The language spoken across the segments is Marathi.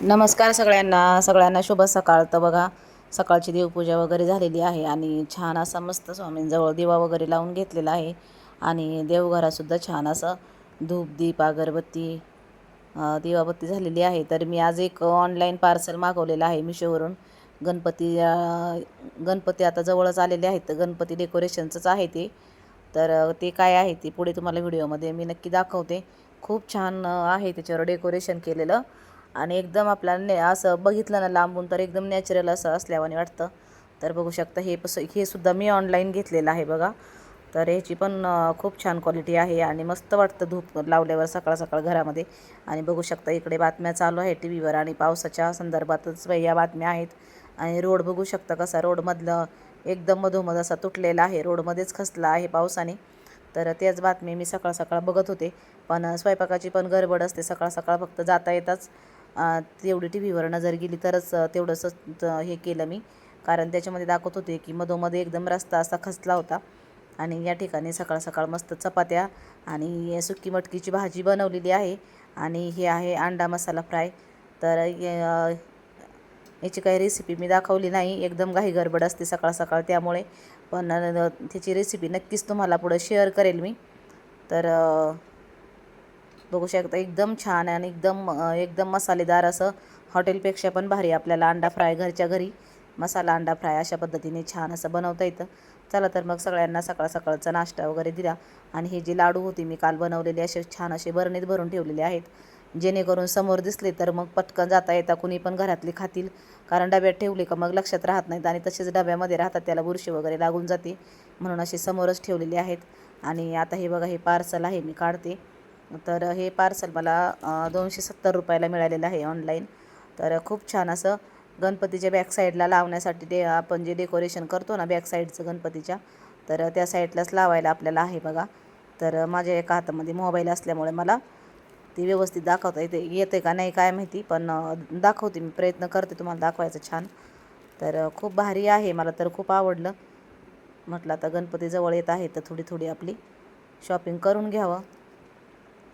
नमस्कार सगळ्यांना शुभ सकाळ. तर बघा, सकाळची देवपूजा वगैरे झालेली आहे आणि छान असा मस्त स्वामींजवळ दिवा वगैरे लावून घेतलेला आहे. आणि देवघरातसुद्धा छान असं धूप दीप अगरबत्ती दिवाबत्ती झालेली आहे. तर मी आज एक ऑनलाईन पार्सल मागवलेलं आहे मिशोवरून. गणपती आता जवळच आलेले आहेत, तर गणपती डेकोरेशनचंच आहे ते. तर ते काय आहे ते पुढे तुम्हाला व्हिडिओमध्ये मी नक्की दाखवते. खूप छान आहे त्याच्यावर डेकोरेशन केलेलं. आणि एकदम आपल्याला असं बघितलं ना लांबून तर एकदम नॅचरल असं असल्यावानी वाटतं. तर बघू शकता हे सुद्धा मी ऑनलाईन घेतलेलं आहे बघा. तर ह्याची पण खूप छान क्वालिटी आहे आणि मस्त वाटतं धूप लावल्यावर सकाळ सकाळ घरामध्ये. आणि बघू शकता इकडे बातम्या चालू आहे टी व्हीवर आणि पावसाच्या संदर्भातच या बातम्या आहेत. आणि रोड बघू शकता कसा रोडमधलं एकदम मधोमध असा तुटलेला आहे, रोडमध्येच खचला आहे पावसाने. तर त्याच बातमी मी सकाळ सकाळ बघत होते. पण स्वयंपाकाची पण गडबड असते सकाळ सकाळ, फक्त जाता येताच तेवढी टी व्हीवर नजर गेली तरच तेवढंसं हे केलं मी. कारण त्याच्यामध्ये दाखवत होते की मधोमध्ये एकदम रस्ता असा खचला होता. आणि या ठिकाणी सकाळ सकाळ मस्त चपात्या आणि सुकी मटकीची भाजी बनवलेली आहे. आणि हे आहे अंडा मसाला फ्राय. तर याची काही रेसिपी मी दाखवली नाही, एकदम घाई गडबड असते सकाळ सकाळ त्यामुळे. पण त्याची रेसिपी नक्कीच तुम्हाला पुढं शेअर करेल मी. तर बघू शकता एकदम छान आणि एकदम मसालेदार असं, हॉटेलपेक्षा पण भारी आपल्याला अंडा फ्राय घरच्या घरी मसाला अंडा फ्राय अशा पद्धतीने छान असं बनवता येतं. चला तर मग सगळ्यांना सकाळ सकाळचा नाश्ता वगैरे दिला. आणि हे जे लाडू होते मी काल बनवलेले असे छान असे बरणीत भरून ठेवलेले आहेत, जेणेकरून समोर दिसले तर मग पटकन जाता येता कुणी पण घरातली खातील. कारण डब्यात ठेवले का मग लक्षात राहत नाहीत आणि तसेच डब्यामध्ये राहतात, त्याला बुरशी वगैरे लागून जाते. म्हणून असे समोरच ठेवलेले आहेत. आणि आता हे बघा, हे पार्सल आहे मी काढते. तर हे पार्सल मला 270 रुपयाला मिळालेलं आहे ऑनलाईन. तर खूप छान असं गणपतीच्या बॅक साईडला लावण्यासाठी ते आपण जे डेकोरेशन करतो ना बॅक साईडचं गणपतीच्या, तर त्या साईडलाच लावायला आपल्याला आहे बघा. तर माझ्या एका हातामध्ये मोबाईल असल्यामुळे मला ती व्यवस्थित दाखवता येते का नाही काय माहिती, पण दाखवते मी, प्रयत्न करते तुम्हाला दाखवायचं छान. तर खूप भारी आहे, मला तर खूप आवडलं. म्हटलं आता गणपती जवळ येत आहे तर थोडी थोडी आपली शॉपिंग करून घ्यावं.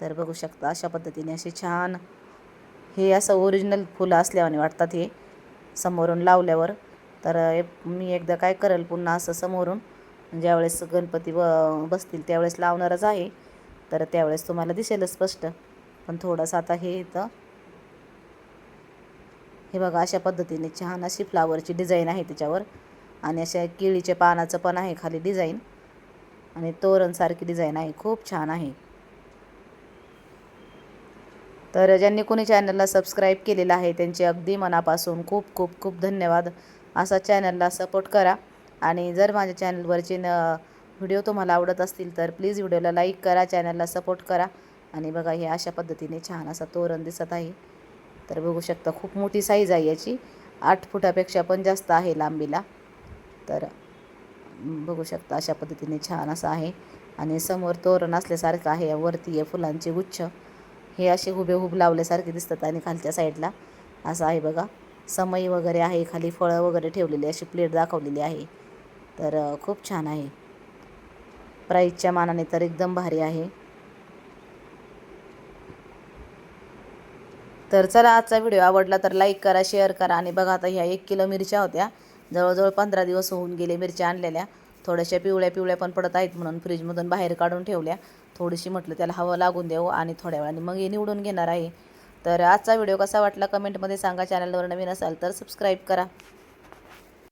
तर बघू शकता अशा पद्धतीने असे छान हे असं ओरिजिनल फुलं असल्यावाने वाटतात हे समोरून लावल्यावर. तर मी एकदा काय करेल पुन्हा असं समोरून ज्यावेळेस गणपती बसतील त्यावेळेस लावणारच आहे. तर त्यावेळेस तुम्हाला दिसेलच स्पष्ट. पण थोडंसं आता हे इथं हे बघा अशा पद्धतीने छान अशी फ्लावरची डिझाईन आहे त्याच्यावर. आणि अशा केळीच्या पानाचं पण आहे खाली डिझाईन. आणि तोरणसारखी डिझाईन आहे, खूप छान आहे. तर ज्यांनी कोणी चॅनलला सबस्क्राईब केलेलं आहे त्यांचे अगदी मनापासून खूप खूप खूप धन्यवाद. असा चॅनलला सपोर्ट करा. आणि जर माझ्या चॅनलवरचे व्हिडिओ तुम्हाला आवडत असतील तर प्लीज व्हिडिओला लाईक करा, चॅनलला सपोर्ट करा. आणि बघा हे अशा पद्धतीने छान असा तोरण दिसत आहे. तर बघू शकता खूप मोठी साईज आहे याची, 8 फुटापेक्षा पण जास्त आहे लांबीला. तर बघू शकता अशा पद्धतीने छान असं आहे. आणि समोर तोरण असल्यासारखं आहे, वरती आहे फुलांचे गुच्छ. हे असे हुबेहूब लावल्यासारखे दिसतात. आणि खालच्या साईडला असं आहे बघा, समई वगैरे आहे, खाली फळं वगैरे ठेवलेली अशी प्लेट दाखवलेली आहे. तर खूप छान आहे, प्राईजच्या मानाने तर एकदम भारी आहे. तर चला, आजचा व्हिडिओ आवडला तर लाईक करा, शेअर करा. आणि बघा आता ह्या 1 किलो मिरच्या होत्या, जवळजवळ 15 दिवस होऊन गेले मिरच्या आणलेल्या. थोड्याशा पिवळ्या पिवळ्या पण पडत आहेत म्हणून फ्रीजमधून बाहेर काढून ठेवल्या. थोडीशी म्हटलं त्याला हवं लागून देऊ आणि थोड्या वेळाने मग हे निवडून घेणार आहे. तर आजचा व्हिडिओ कसा वाटला कमेंटमध्ये सांगा. चॅनलवर नवीन असाल तर सबस्क्राईब करा.